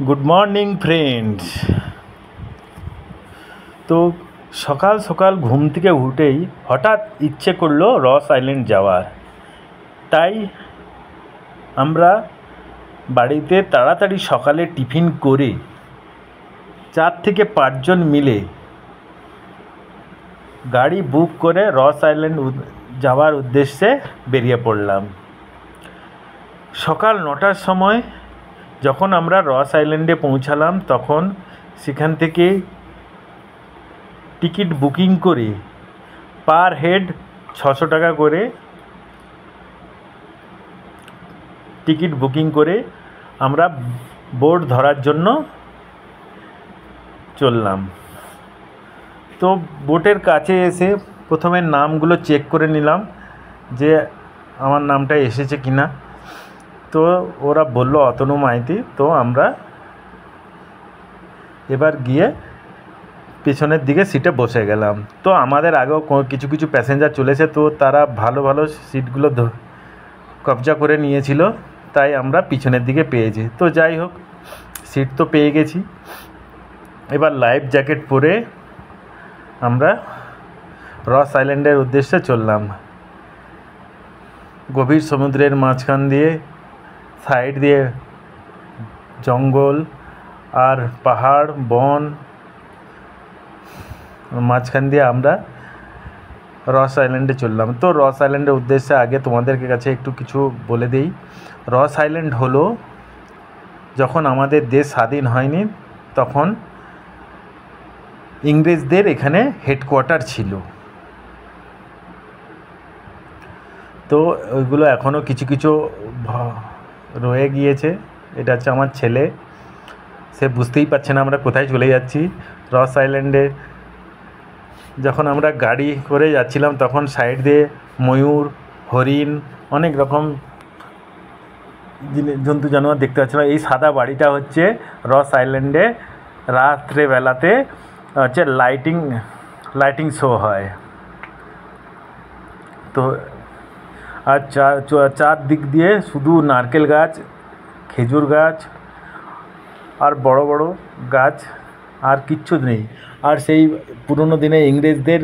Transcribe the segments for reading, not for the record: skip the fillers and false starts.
Good morning friends. তো সকাল সকাল ঘুম থেকে উঠেই হঠাৎ ইচ্ছে করলো রস আইল্যান্ড যাওয়ার। তাই আমরা বাড়িতে তাড়াতাড়ি সকালে টিফিন করে 4 থেকে 5 জন মিলে গাড়ি বুক করে রস আইল্যান্ড যাওয়ার উদ্দেশ্যে বেরিয়ে পড়লাম। সকাল 9টার সময় যখন আমরা রস আইল্যান্ডে পৌঁছালাম তখন সেখান থেকে টিকিট বুকিং করে পার হেড 600 টাকা করে টিকিট বুকিং করে আমরা বোট ধরার জন্য চললাম। তো বোটের কাছে এসে প্রথমে নামগুলো চেক করে নিলাম যে আমার নামটা এসেছে কিনা। তো ওরা বললো অতনু মাইতি। তো আমরা এবার গিয়ে পেছনের দিকে সিটে বসে গেলাম। তো আমাদের আগেও কিছু কিছু প্যাসেঞ্জার চলেছে, তো তারা ভালো ভালো সিটগুলো কবজা করে নিয়েছিল, তাই আমরা পিছনের দিকে পেয়েছি। তো যাই হোক, সিট তো পেয়ে গেছি। এবার লাইফ জ্যাকেট পরে আমরা রস আইল্যান্ডের উদ্দেশ্যে চললাম। গভীর সমুদ্রের মাঝখান দিয়ে সাইড দিয়ে জঙ্গল আর পাহাড় বন মাঝখান দিয়ে আমরা রস আইল্যান্ডে চললাম। তো রস আইল্যান্ডের উদ্দেশ্যে আগে তোমাদের কাছে একটু কিছু বলে দিই। রস আইল্যান্ড হলো, যখন আমাদের দেশ স্বাধীন হয়নি তখন ইংরেজদের এখানে হেডকোয়ার্টার ছিল। তো ওইগুলো এখনও কিছু কিছু রয়ে গিয়েছে। এটা হচ্ছে আমার ছেলে, সে বুঝতেই পারছে না আমরা কোথায় চলে যাচ্ছি। রস আইল্যান্ডে যখন আমরা গাড়ি করে যাচ্ছিলাম তখন সাইড দিয়ে ময়ূর, হরিণ, অনেক রকম জন্তু জানোয়ার দেখতে পাচ্ছিলাম। এই সাদা বাড়িটা হচ্ছে রস আইল্যান্ডে রাত্রেবেলাতে হচ্ছে লাইটিং শো হয়। তো আর চারদিক দিয়ে শুধু নারকেল গাছ, খেজুর গাছ আর বড় বড় গাছ, আর কিচ্ছু নেই। আর সেই পুরনো দিনে ইংরেজদের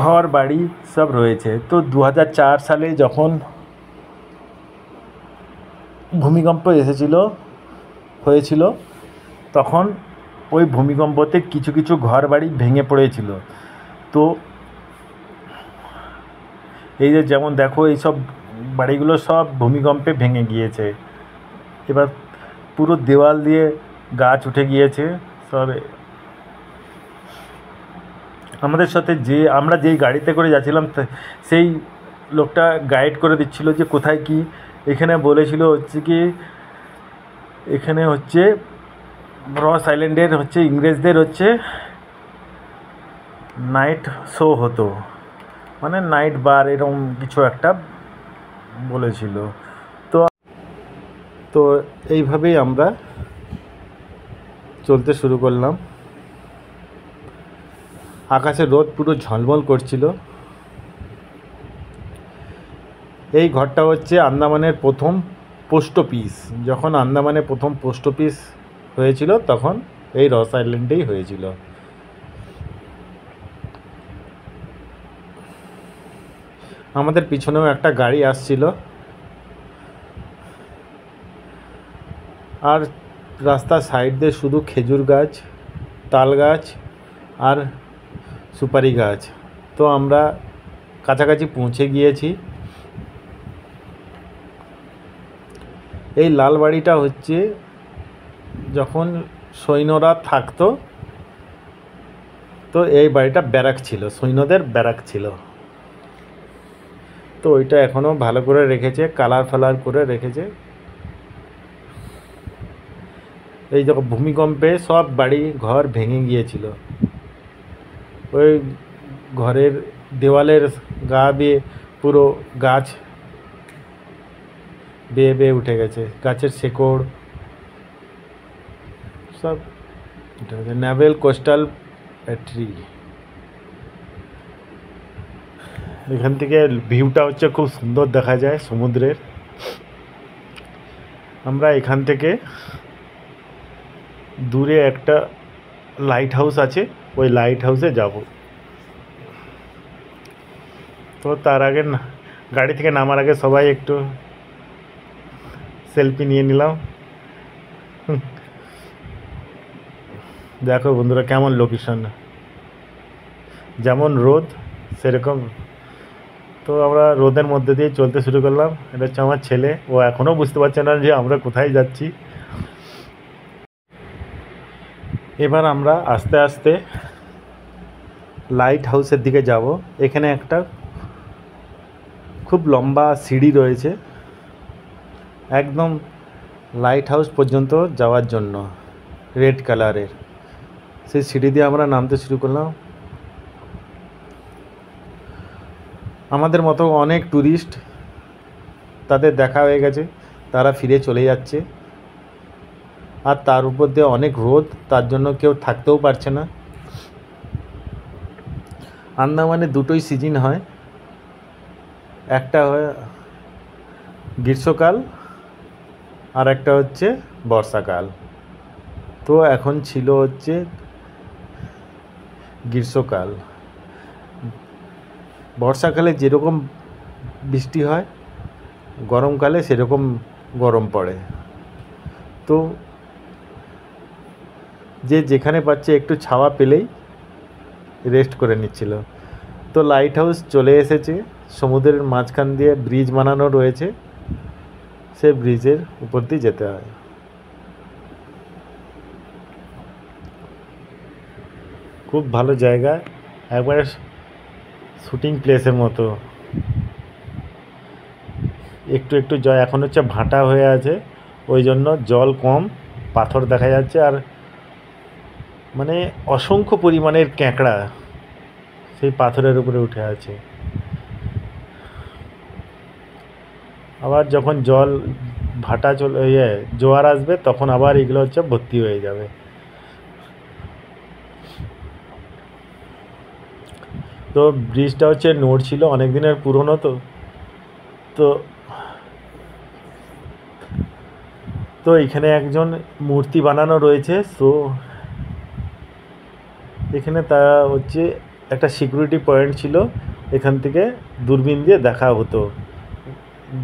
ঘর বাড়ি সব রয়েছে। তো 2004 সালে যখন ভূমিকম্প হয়েছিল তখন ওই ভূমিকম্পতে কিছু কিছু ঘর বাড়ি ভেঙে পড়েছিল। তো এই যে যেমন দেখো, এইসব বাড়িগুলো সব ভূমিকম্পে ভেঙে গিয়েছে। এবার পুরো দেওয়াল দিয়ে গাছ উঠে গিয়েছে সব। আমাদের সাথে আমরা যেই গাড়িতে করে যাচ্ছিলাম সেই লোকটা গাইড করে দিচ্ছিল যে কোথায় কি। এখানে বলেছিল হচ্ছে কি, এখানে হচ্ছে রস আইল্যান্ডের হচ্ছে ইংরেজদের হচ্ছে নাইট শো হতো, মানে নাইট বার এরকম কিছু একটা বলেছিল। তো এইভাবেই আমরা চলতে শুরু করলাম। আকাশে রোদ পুরো ঝলমল করছিল। এই ঘরটা হচ্ছে আন্দামানের প্রথম পোস্ট অফিস। যখন আন্দামানে প্রথম পোস্ট অফিস হয়েছিল তখন এই রস আইল্যান্ডেই হয়েছিল। আমাদের পিছনেও একটা গাড়ি আসছিল। আর রাস্তার সাইড দিয়ে শুধু খেজুর গাছ, তাল গাছ আর সুপারি গাছ। তো আমরা কাছাকাছি পৌঁছে গিয়েছি। এই লাল বাড়িটা হচ্ছে যখন সৈন্যরা থাকতো, তো এই বাড়িটা ব্যারাক ছিল, সৈন্যদের ব্যারাক ছিল। তো ওইটা এখনও ভালো করে রেখেছে, কালার ফালার করে রেখেছে। এই যখন ভূমিকম্পে সব বাড়ি ঘর ভেঙে গিয়েছিল। ওই ঘরের দেওয়ালের গা বেয়ে পুরো গাছ বেয়ে বেয়ে উঠে গেছে, গাছের শেকড় সব উঠে গেছে। Naval coastal tree. এখান থেকে ভিউটা হচ্ছে খুব সুন্দর দেখা যায় সমুদ্রের। আমরা এখান থেকে দূরে একটা লাইট হাউস আছে, ওই লাইট হাউসে যাব। তো তার আগে গাড়ি থেকে নামার আগে সবাই একটু সেলফি নিয়ে নিলাম। দেখো বন্ধুরা কেমন লোকেশন, যেমন রোদ সেরকম। তো আমরা রোদের মধ্যে দিয়ে চলতে শুরু করলাম। এটা হচ্ছে আমার ছেলে, ও এখনও বুঝতে পারছে না যে আমরা কোথায় যাচ্ছি। এবার আমরা আস্তে আস্তে লাইট হাউসের দিকে যাব। এখানে একটা খুব লম্বা সিঁড়ি রয়েছে একদম লাইট হাউস পর্যন্ত যাওয়ার জন্য, রেড কালারের। সেই সিঁড়ি দিয়ে আমরা নামতে শুরু করলাম। আমাদের মতো অনেক ট্যুরিস্ট, তাদের দেখা হয়ে গেছে, তারা ফিরে চলে যাচ্ছে। আর তার উপর দিয়ে অনেক রোদ, তার জন্য কেউ থাকতেও পারছে না। আন্দামানে দুটোই সিজন হয়, একটা হয় গ্রীষ্মকাল আর একটা হচ্ছে বর্ষাকাল। তো এখন ছিল হচ্ছে গ্রীষ্মকাল। বর্ষাকালে যেরকম বৃষ্টি হয়, গরমকালে সেরকম গরম পড়ে। তো যে যেখানে পাচ্ছে একটু ছাওয়া পেলেই রেস্ট করে নিচ্ছিল। তো লাইট হাউস চলে এসেছে, সমুদ্রের মাঝখান দিয়ে ব্রিজ বানানো রয়েছে, সে ব্রিজের উপর দিয়ে যেতে হয়। খুব ভালো জায়গা, একবারে শুটিং প্লেসের মতো। একটু একটু জল এখন হচ্ছে ভাটা হয়ে আছে, ওই জন্য জল কম, পাথর দেখা যাচ্ছে। আর মানে অসংখ্য পরিমাণের ক্যাঁকড়া সেই পাথরের উপরে উঠে আছে। আবার যখন জল ভাটা জোয়ার আসবে তখন আবার এগুলো হচ্ছে ভর্তি হয়ে যাবে। তো ব্রিজটা হচ্ছে নড়ছিল, অনেক দিনের পুরনো। তো তো এখানে একজন মূর্তি বানানো রয়েছে। তো এখানে তা হচ্ছে একটা সিকিউরিটি পয়েন্ট ছিল, এখান থেকে দূরবীন দিয়ে দেখা হতো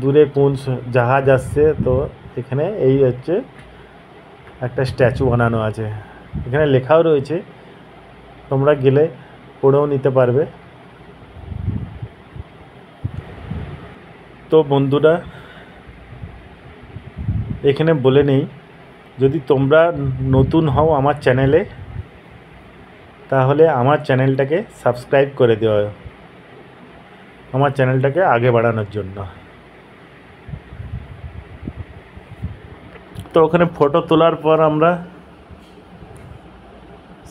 দূরে কোন জাহাজ আসছে। তো এখানে এই হচ্ছে একটা স্ট্যাচু বানানো আছে, এখানে লেখাও রয়েছে, তোমরা গেলে পড়েও নিতে পারবে। তো বন্ধুরা এখানে বলে নেই, যদি তোমরা নতুন হও আমার চ্যানেলে, তাহলে আমার চ্যানেলটাকে সাবস্ক্রাইব করে দেওয়া, আমার চ্যানেলটাকে আগে বাড়ানোর জন্য। তো ওখানে ফটো তোলার পর আমরা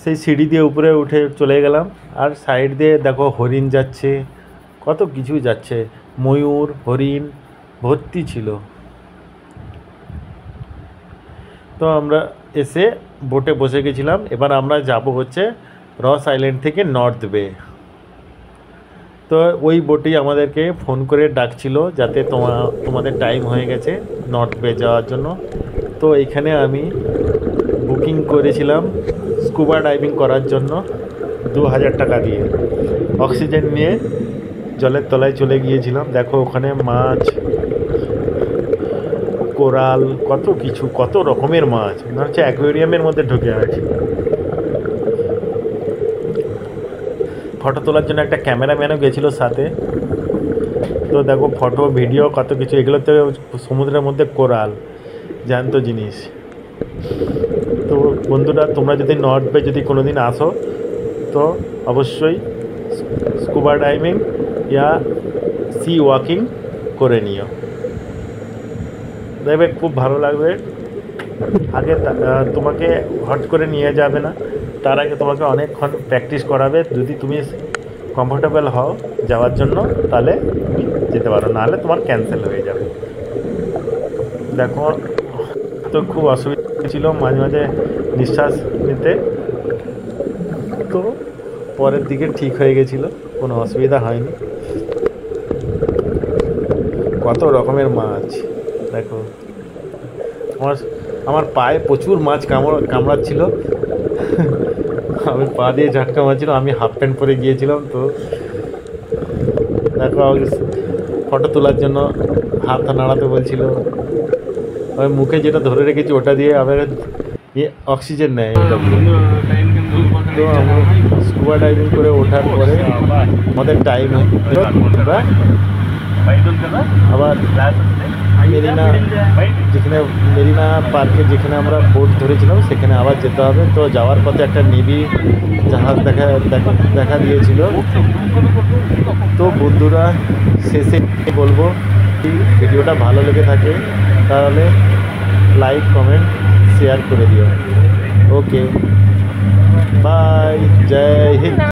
সেই সিঁড়ি দিয়ে উপরে উঠে চলে গেলাম। আর সাইড দিয়ে দেখো হরিণ যাচ্ছে, কত কিছুই যাচ্ছে, ময়ূর হরিণ ভর্তি ছিল। তো আমরা এসে বোটে বসে গেছিলাম। এবার আমরা যাব হচ্ছে রস আইল্যান্ড থেকে নর্থ বে। তো ওই বোটেই আমাদেরকে ফোন করে ডাকছিল, যাতে তোমাদের টাইম হয়ে গেছে নর্থ বে যাওয়ার জন্য। তো এখানে আমি বুকিং করেছিলাম স্কুবা ডাইভিং করার জন্য 2000 টাকা দিয়ে। অক্সিজেন নিয়ে জলের তলায় চলে গিয়েছিলাম। দেখো ওখানে মাছ, কোরাল, কত কিছু, কত রকমের মাছ, মনে হচ্ছে অ্যাকোয়ারিয়ামের মধ্যে ঢুকে আছে। ফটো তোলার জন্য একটা ক্যামেরাম্যানও গেছিলো সাথে। তো দেখো ফটো ভিডিও কত কিছু, এগুলোতে সমুদ্রের মধ্যে কোরাল, জ্যান্ত জিনিস। তো বন্ধুরা তোমরা যদি নর্থ বে যদি কোনো দিন আসো, তো অবশ্যই স্কুবা ডাইভিং ইয়া সি ওয়াকিং করে নিও, দেখবে খুব ভালো লাগবে। আগে তোমাকে হট করে নিয়ে যাবে না, তার আগে তোমাকে অনেকক্ষণ প্র্যাকটিস করাবে। যদি তুমি কমফোর্টেবল হও যাওয়ার জন্য, তাহলে তুমি যেতে পারো, নাহলে তোমার ক্যান্সেল হয়ে যাবে। দেখো তো খুব অসুবিধা ছিল মাঝে মাঝে নিঃশ্বাস নিতে, তো পরের দিকে ঠিক হয়ে গেছিলো, কোনো অসুবিধা হয়নি। কত রকমের মাছ দেখো, আমার পায়ে প্রচুর মাছ কামড়াচ্ছিল। আমি পা দিয়ে ঝাটকা মারছিল, আমি হাফ প্যান্ট পরে গিয়েছিলাম। তো দেখো ফটো তোলার জন্য হাত নাড়াতে বলছিল। আমি মুখে যেটা ধরে রেখেছি ওটা দিয়ে আবার অক্সিজেন নেয়। তো আমরা স্কুবা ডাইভিং করে ওঠার পরে আমাদের টাইম আবার মেরিনা পার্কে যেখানে আমরা বোট ধরেছিলাম সেখানে আবার যেতে হবে। তো যাওয়ার পথে একটা নেভি জাহাজ দেখা দিয়েছিল। তো বন্ধুরা, শেষে বলবো ভিডিওটা ভালো লেগে থাকে তাহলে লাইক কমেন্ট শেয়ার করে দিও। ওকে, বাই, জয় হিন্দ।